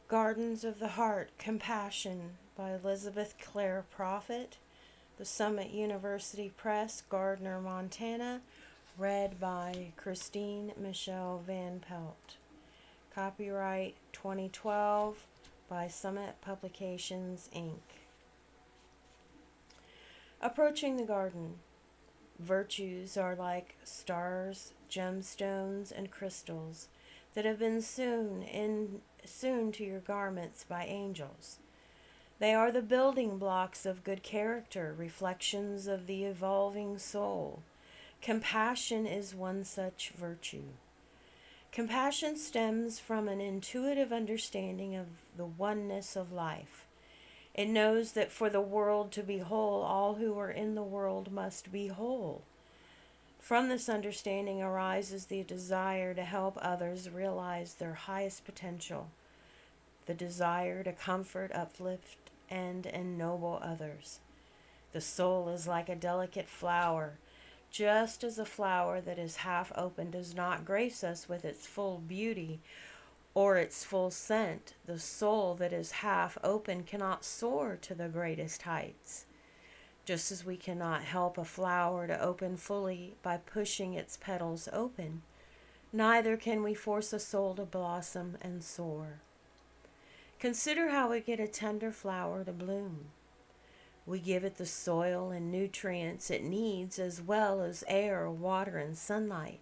Gardens of the Heart, Compassion by Elizabeth Clare Prophet, The Summit University Press, Gardner, Montana. Read by Kristine Van Pelt. Copyright 2012 by Summit Publications, Inc. Approaching the garden. Virtues are like stars, gemstones, and crystals that have been sewn to your garments by angels. They are the building blocks of good character, reflections of the evolving soul. Compassion is one such virtue. Compassion stems from an intuitive understanding of the oneness of life. It knows that for the world to be whole, all who are in the world must be whole. From this understanding arises the desire to help others realize their highest potential, the desire to comfort, uplift, and ennoble others. The soul is like a delicate flower. Just as a flower that is half open does not grace us with its full beauty or its full scent, the soul that is half open cannot soar to the greatest heights. Just as we cannot help a flower to open fully by pushing its petals open, neither can we force a soul to blossom and soar. Consider how we get a tender flower to bloom. We give it the soil and nutrients it needs, as well as air, water, and sunlight.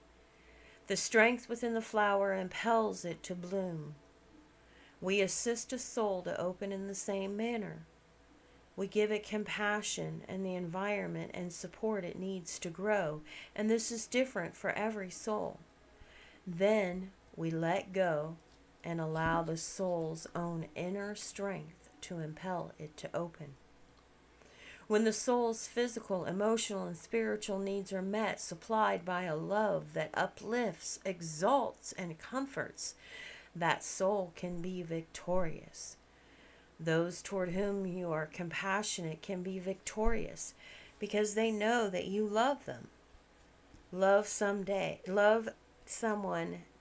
The strength within the flower impels it to bloom. We assist a soul to open in the same manner. We give it compassion and the environment and support it needs to grow, and this is different for every soul. Then we let go and allow the soul's own inner strength to impel it to open. When the soul's physical, emotional, and spiritual needs are met, supplied by a love that uplifts, exalts, and comforts, that soul can be victorious. Those toward whom you are compassionate can be victorious because they know that you love them. Love someone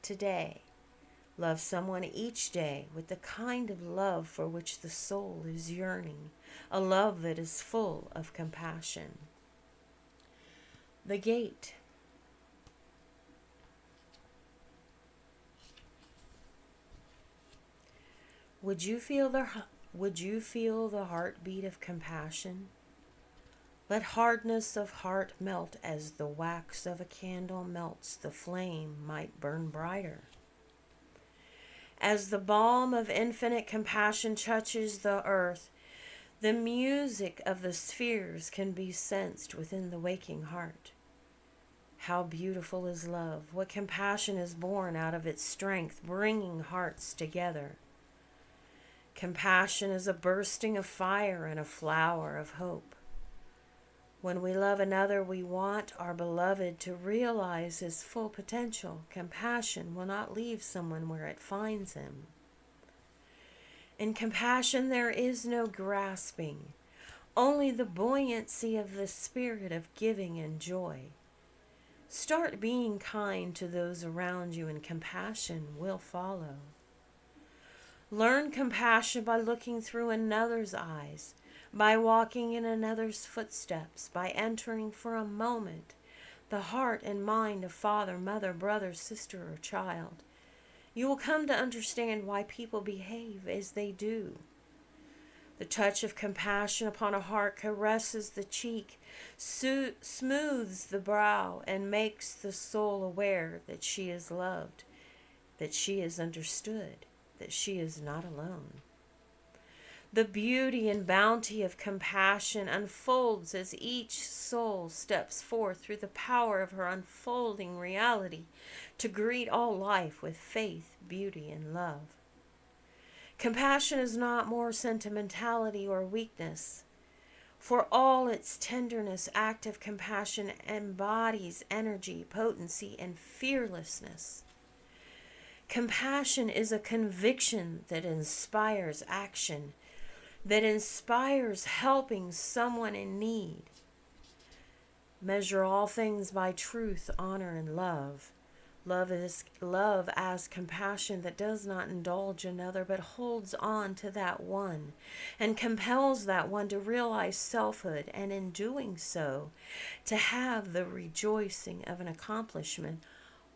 today. Love someone each day with the kind of love for which the soul is yearning, a love that is full of compassion. The gate. Would you feel the heartbeat of compassion? Let hardness of heart melt as the wax of a candle melts, the flame might burn brighter. As the balm of infinite compassion touches the earth, the music of the spheres can be sensed within the waking heart. How beautiful is love! What compassion is born out of its strength, bringing hearts together. Compassion is a bursting of fire and a flower of hope. When we love another, we want our beloved to realize his full potential. Compassion will not leave someone where it finds him. In compassion, there is no grasping, only the buoyancy of the spirit of giving and joy. Start being kind to those around you, and compassion will follow. Learn compassion by looking through another's eyes, by walking in another's footsteps, by entering for a moment the heart and mind of father, mother, brother, sister, or child. You will come to understand why people behave as they do. The touch of compassion upon a heart caresses the cheek, smooths the brow, and makes the soul aware that she is loved, that she is understood, that she is not alone. The beauty and bounty of compassion unfolds as each soul steps forth through the power of her unfolding reality to greet all life with faith, beauty, and love. Compassion is not more sentimentality or weakness. For all its tenderness, active compassion embodies energy, potency, and fearlessness. Compassion is a conviction that inspires action, that inspires helping someone in need. Measure all things by truth, honor, and love. Love as compassion that does not indulge another but holds on to that one and compels that one to realize selfhood, and in doing so to have the rejoicing of an accomplishment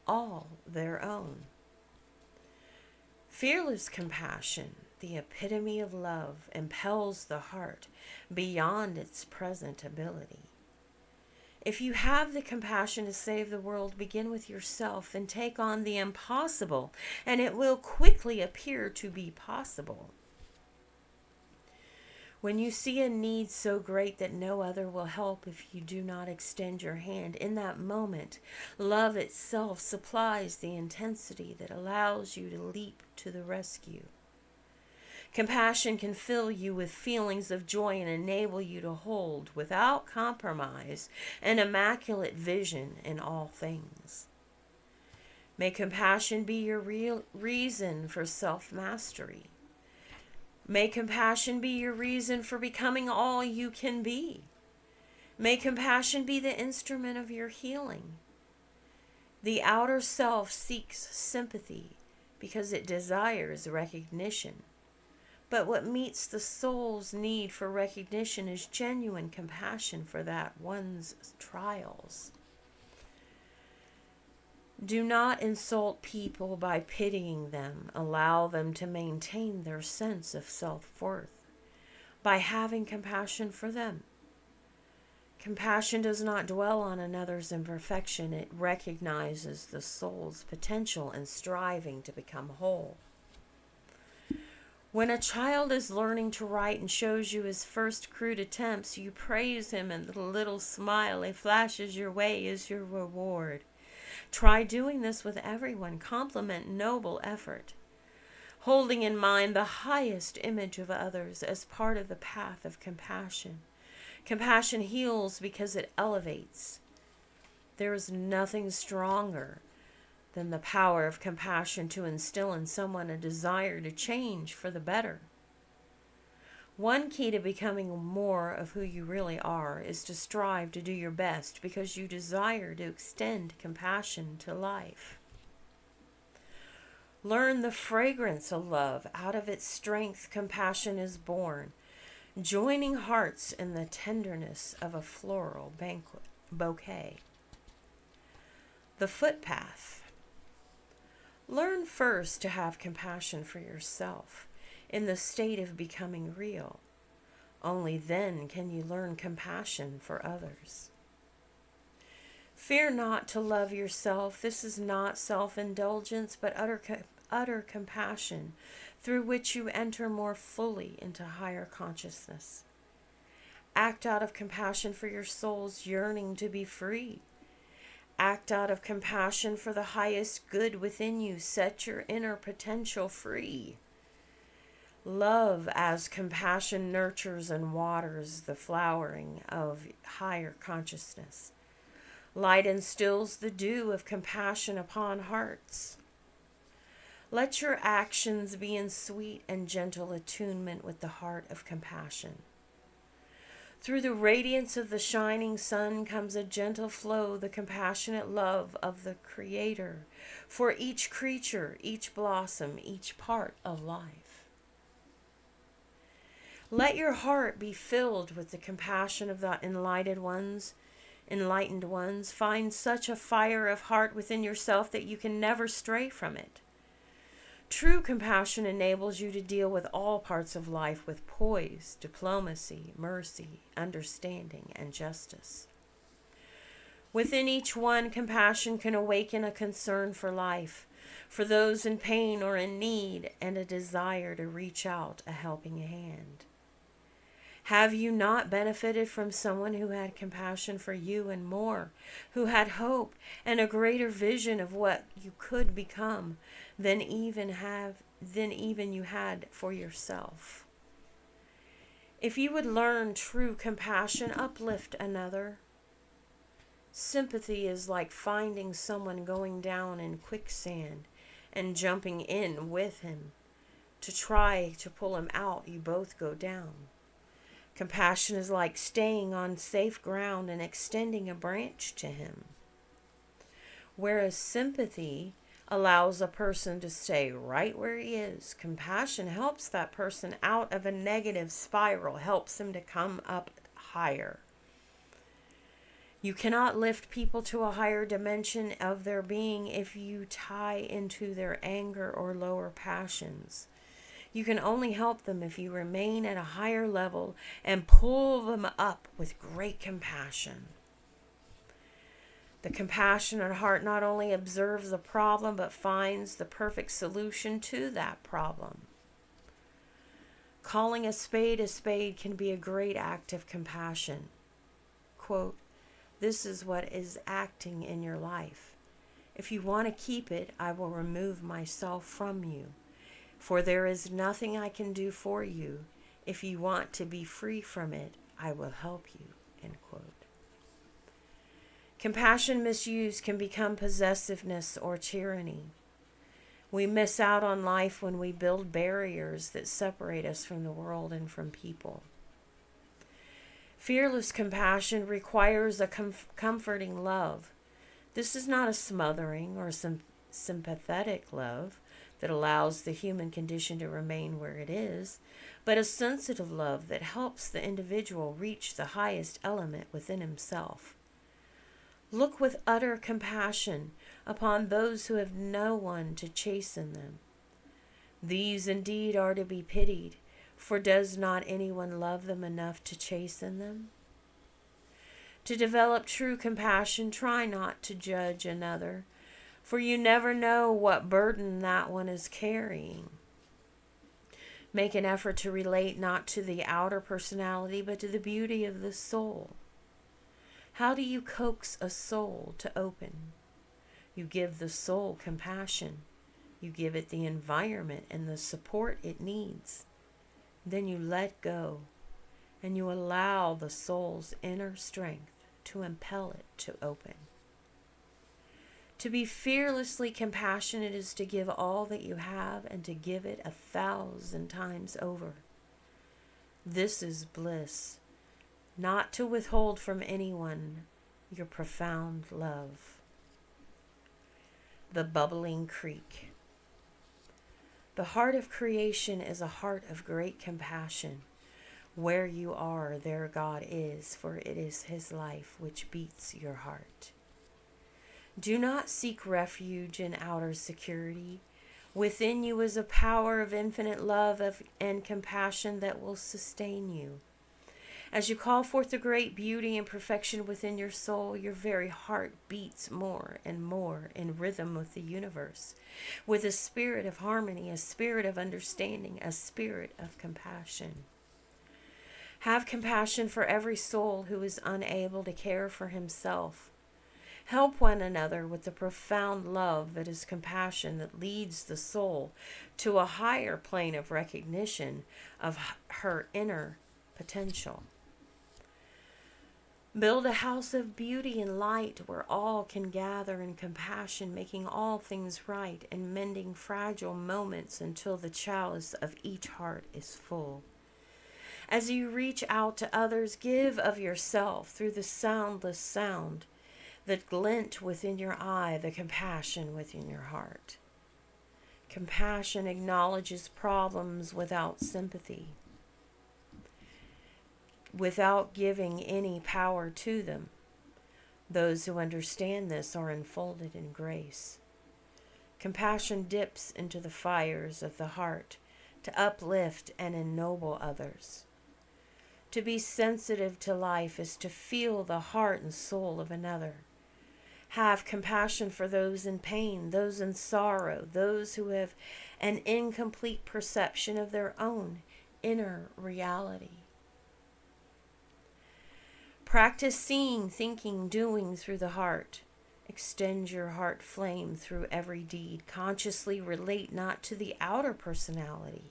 all their own. Fearless compassion, the epitome of love, impels the heart beyond its present ability. If you have the compassion to save the world, begin with yourself and take on the impossible, and it will quickly appear to be possible. When you see a need so great that no other will help if you do not extend your hand, in that moment, love itself supplies the intensity that allows you to leap to the rescue. Compassion can fill you with feelings of joy and enable you to hold, without compromise, an immaculate vision in all things. May compassion be your real reason for self-mastery. May compassion be your reason for becoming all you can be. May compassion be the instrument of your healing. The outer self seeks sympathy because it desires recognition. But what meets the soul's need for recognition is genuine compassion for that one's trials. Do not insult people by pitying them. Allow them to maintain their sense of self-worth by having compassion for them. Compassion does not dwell on another's imperfection. It recognizes the soul's potential and striving to become whole. When a child is learning to write and shows you his first crude attempts, you praise him, and the little smile he flashes your way is your reward. Try doing this with everyone. Compliment noble effort, holding in mind the highest image of others as part of the path of compassion. Compassion heals because it elevates. There is nothing stronger than the power of compassion to instill in someone a desire to change for the better. One key to becoming more of who you really are is to strive to do your best because you desire to extend compassion to life. Learn the fragrance of love. Out of its strength, compassion is born, joining hearts in the tenderness of a floral bouquet. The footpath. Learn first to have compassion for yourself in the state of becoming real. Only then can you learn compassion for others. Fear not to love yourself. This is not self-indulgence, but utter compassion through which you enter more fully into higher consciousness. Act out of compassion for your soul's yearning to be free. Act out of compassion for the highest good within you. Set your inner potential free. Love as compassion nurtures and waters the flowering of higher consciousness. Light instills the dew of compassion upon hearts. Let your actions be in sweet and gentle attunement with the heart of compassion. Through the radiance of the shining sun comes a gentle flow, the compassionate love of the Creator for each creature, each blossom, each part of life. Let your heart be filled with the compassion of the enlightened ones. Find such a fire of heart within yourself that you can never stray from it. True compassion enables you to deal with all parts of life with poise, diplomacy, mercy, understanding, and justice. Within each one, compassion can awaken a concern for life, for those in pain or in need, and a desire to reach out a helping hand. Have you not benefited from someone who had compassion for you and more, who had hope and a greater vision of what you could become than even you had for yourself? If you would learn true compassion, uplift another. Sympathy is like finding someone going down in quicksand and jumping in with him. To try to pull him out, you both go down. Compassion is like staying on safe ground and extending a branch to him. Whereas sympathy allows a person to stay right where he is. Compassion helps that person out of a negative spiral, helps him to come up higher. You cannot lift people to a higher dimension of their being if you tie into their anger or lower passions. You can only help them if you remain at a higher level and pull them up with great compassion. The compassionate heart not only observes the problem but finds the perfect solution to that problem. Calling a spade can be a great act of compassion. Quote, "This is what is acting in your life. If you want to keep it, I will remove myself from you. For there is nothing I can do for you. If you want to be free from it, I will help you." End quote. Compassion misused can become possessiveness or tyranny. We miss out on life when we build barriers that separate us from the world and from people. Fearless compassion requires a comforting love. This is not a smothering or sympathetic love that allows the human condition to remain where it is, but a sensitive love that helps the individual reach the highest element within himself. Look with utter compassion upon those who have no one to chasten them. These indeed are to be pitied, for does not anyone love them enough to chasten them? To develop true compassion, try not to judge another, for you never know what burden that one is carrying. Make an effort to relate not to the outer personality, but to the beauty of the soul. How do you coax a soul to open? You give the soul compassion. You give it the environment and the support it needs. Then you let go, and you allow the soul's inner strength to impel it to open. To be fearlessly compassionate is to give all that you have and to give it 1,000 times over. This is bliss. Not to withhold from anyone your profound love. The bubbling creek. The heart of creation is a heart of great compassion. Where you are, there God is, for it is His life which beats your heart. Do not seek refuge in outer security. Within you is a power of infinite love and compassion that will sustain you. As you call forth the great beauty and perfection within your soul, your very heart beats more and more in rhythm with the universe, with a spirit of harmony, a spirit of understanding, a spirit of compassion. Have compassion for every soul who is unable to care for himself. Help one another with the profound love that is compassion that leads the soul to a higher plane of recognition of her inner potential. Build a house of beauty and light where all can gather in compassion, making all things right and mending fragile moments until the chalice of each heart is full. As you reach out to others, give of yourself through the soundless sound that glint within your eye, the compassion within your heart. Compassion acknowledges problems without sympathy, without giving any power to them. Those who understand this are enfolded in grace. Compassion dips into the fires of the heart to uplift and ennoble others. To be sensitive to life is to feel the heart and soul of another. Have compassion for those in pain, those in sorrow, those who have an incomplete perception of their own inner reality. Practice seeing, thinking, doing through the heart. Extend your heart flame through every deed. Consciously relate not to the outer personality,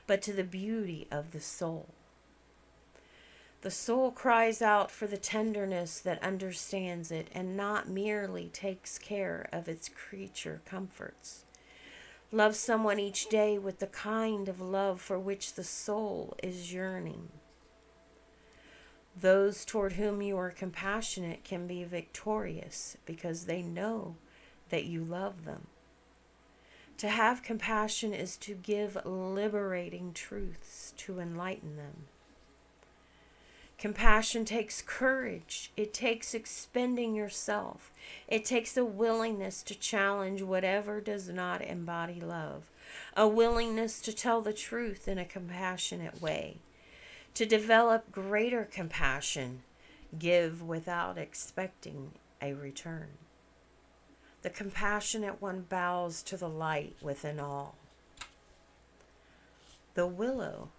but to the beauty of the soul. The soul cries out for the tenderness that understands it and not merely takes care of its creature comforts. Love someone each day with the kind of love for which the soul is yearning. Those toward whom you are compassionate can be victorious because they know that you love them. To have compassion is to give liberating truths to enlighten them. Compassion takes courage. It takes expending yourself. It takes a willingness to challenge whatever does not embody love, a willingness to tell the truth in a compassionate way, to develop greater compassion, give without expecting a return. The compassionate one bows to the light within all. The willow.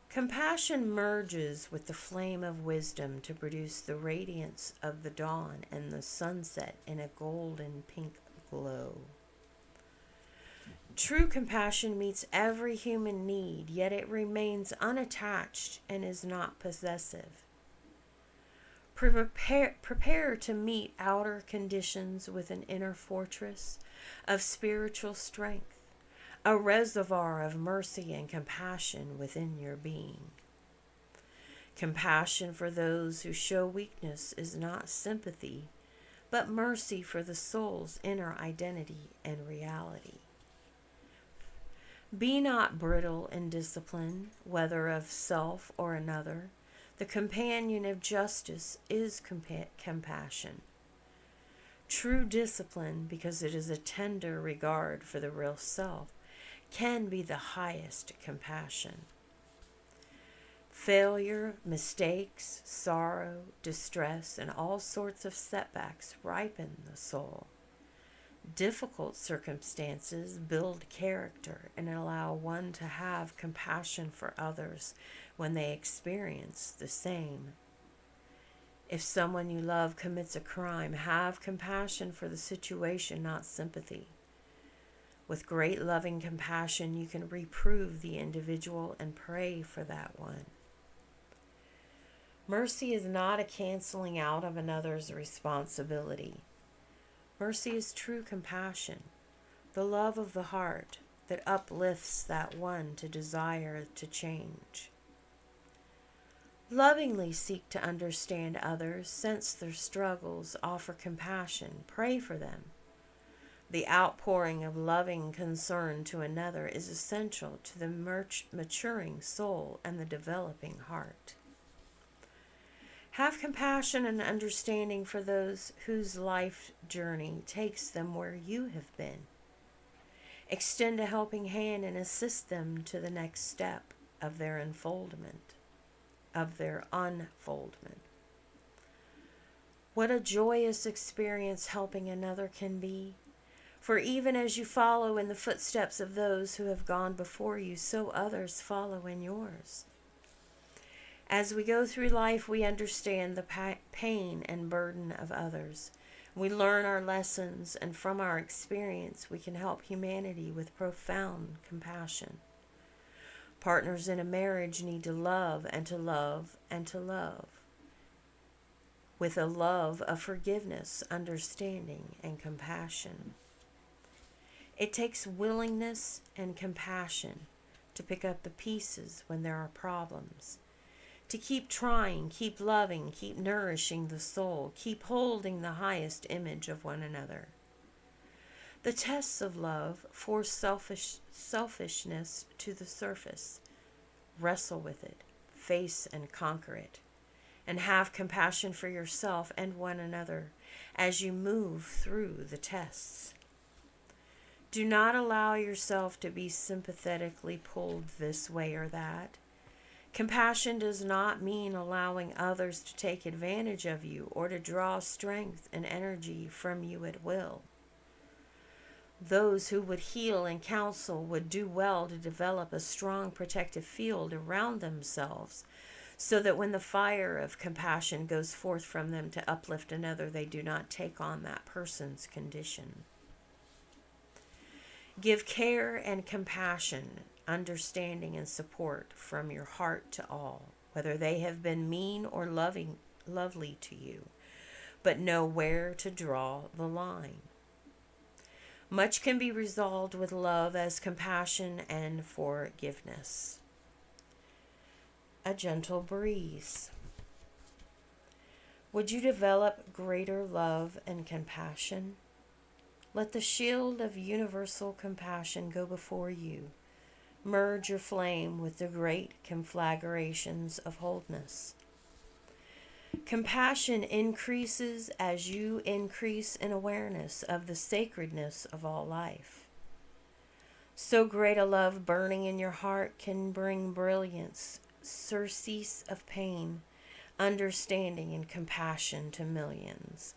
Compassion merges with the flame of wisdom to produce the radiance of the dawn and the sunset in a golden pink glow. True compassion meets every human need, yet it remains unattached and is not possessive. Prepare to meet outer conditions with an inner fortress of spiritual strength, a reservoir of mercy and compassion within your being. Compassion for those who show weakness is not sympathy, but mercy for the soul's inner identity and reality. Be not brittle in discipline, whether of self or another. The companion of justice is compassion. True discipline, because it is a tender regard for the real self, can be the highest compassion. Failure, mistakes, sorrow, distress, and all sorts of setbacks ripen the soul. Difficult circumstances build character and allow one to have compassion for others when they experience the same. If someone you love commits a crime, have compassion for the situation, not sympathy. With great loving compassion, you can reprove the individual and pray for that one. Mercy is not a canceling out of another's responsibility. Mercy is true compassion, the love of the heart that uplifts that one to desire to change. Lovingly seek to understand others, sense their struggles, offer compassion, pray for them. The outpouring of loving concern to another is essential to the maturing soul and the developing heart. Have compassion and understanding for those whose life journey takes them where you have been. Extend a helping hand and assist them to the next step of their unfoldment. What a joyous experience helping another can be. For even as you follow in the footsteps of those who have gone before you, so others follow in yours. As we go through life, we understand the pain and burden of others. We learn our lessons, and from our experience, we can help humanity with profound compassion. Partners in a marriage need to love and to love and to love, with a love of forgiveness, understanding, and compassion. It takes willingness and compassion to pick up the pieces when there are problems, to keep trying, keep loving, keep nourishing the soul, keep holding the highest image of one another. The tests of love force selfishness to the surface. Wrestle with it, face and conquer it, and have compassion for yourself and one another as you move through the tests. Do not allow yourself to be sympathetically pulled this way or that. Compassion does not mean allowing others to take advantage of you or to draw strength and energy from you at will. Those who would heal and counsel would do well to develop a strong protective field around themselves so that when the fire of compassion goes forth from them to uplift another, they do not take on that person's condition. Give care and compassion, understanding and support from your heart to all, whether they have been mean or lovely to you, but know where to draw the line. Much can be resolved with love as compassion and forgiveness. A gentle breeze. Would you develop greater love and compassion? Let the shield of universal compassion go before you. Merge your flame with the great conflagrations of wholeness. Compassion increases as you increase in awareness of the sacredness of all life. So great a love burning in your heart can bring brilliance, surcease of pain, understanding, and compassion to millions.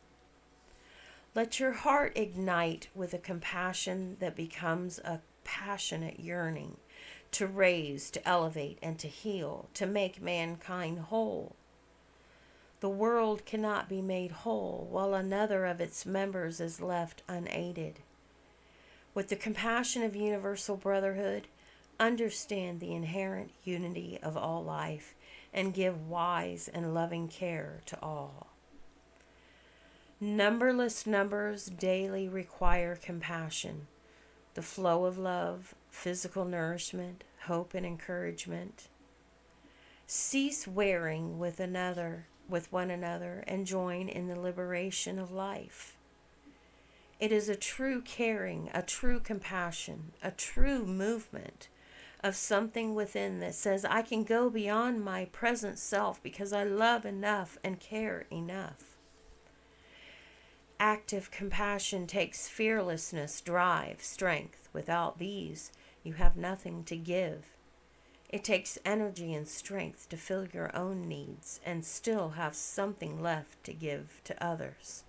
Let your heart ignite with a compassion that becomes a passionate yearning to raise, to elevate, and to heal, to make mankind whole. The world cannot be made whole while another of its members is left unaided. With the compassion of universal brotherhood, understand the inherent unity of all life and give wise and loving care to all. Numberless numbers daily require compassion, the flow of love, physical nourishment, hope, and encouragement. Cease warring with one another, and join in the liberation of life. It is a true caring, a true compassion, a true movement of something within that says, I can go beyond my present self because I love enough and care enough. Active compassion takes fearlessness, drive, strength. Without these, you have nothing to give. It takes energy and strength to fill your own needs and still have something left to give to others.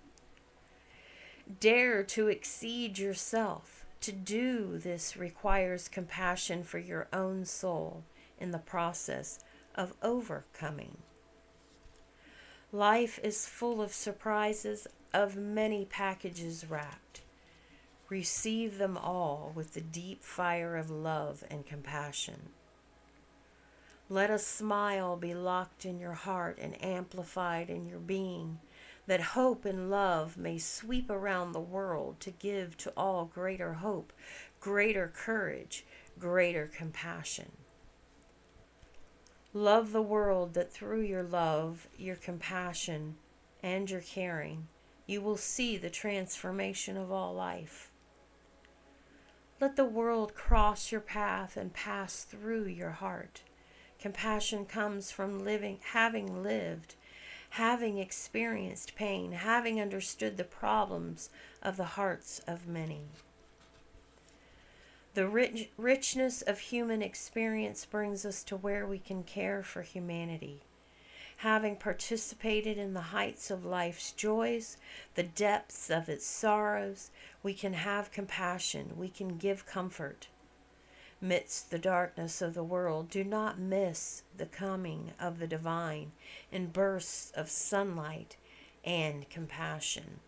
Dare to exceed yourself. To do this requires compassion for your own soul in the process of overcoming. Life is full of surprises, of many packages wrapped. Receive them all with the deep fire of love and compassion. Let a smile be locked in your heart and amplified in your being, that hope and love may sweep around the world to give to all greater hope, greater courage, greater compassion. Love the world that through your love, your compassion, and your caring, you will see the transformation of all life. Let the world cross your path and pass through your heart. Compassion comes from having lived, having experienced pain, having understood the problems of the hearts of many. The richness of human experience brings us to where we can care for humanity. Having participated in the heights of life's joys, the depths of its sorrows, we can have compassion, we can give comfort. Midst the darkness of the world, do not miss the coming of the divine in bursts of sunlight and compassion.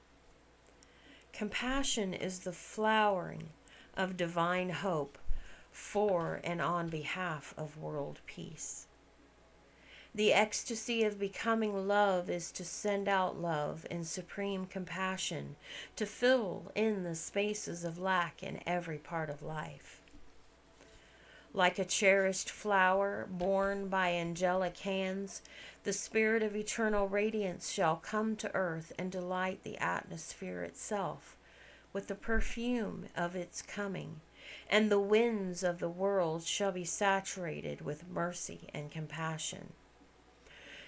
Compassion is the flowering of divine hope for and on behalf of world peace. The ecstasy of becoming love is to send out love in supreme compassion, to fill in the spaces of lack in every part of life. Like a cherished flower borne by angelic hands, the spirit of eternal radiance shall come to earth and delight the atmosphere itself with the perfume of its coming, and the winds of the world shall be saturated with mercy and compassion.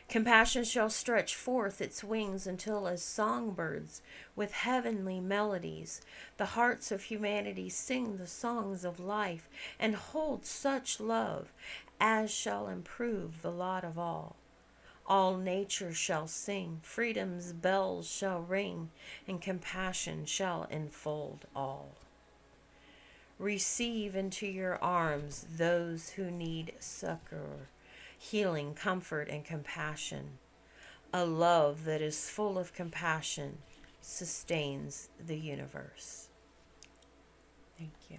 Compassion shall stretch forth its wings until, as songbirds with heavenly melodies, the hearts of humanity sing the songs of life and hold such love as shall improve the lot of all. All nature shall sing, freedom's bells shall ring, and compassion shall enfold all. Receive into your arms those who need succor, healing, comfort, and compassion. A love that is full of compassion sustains the universe. Thank you.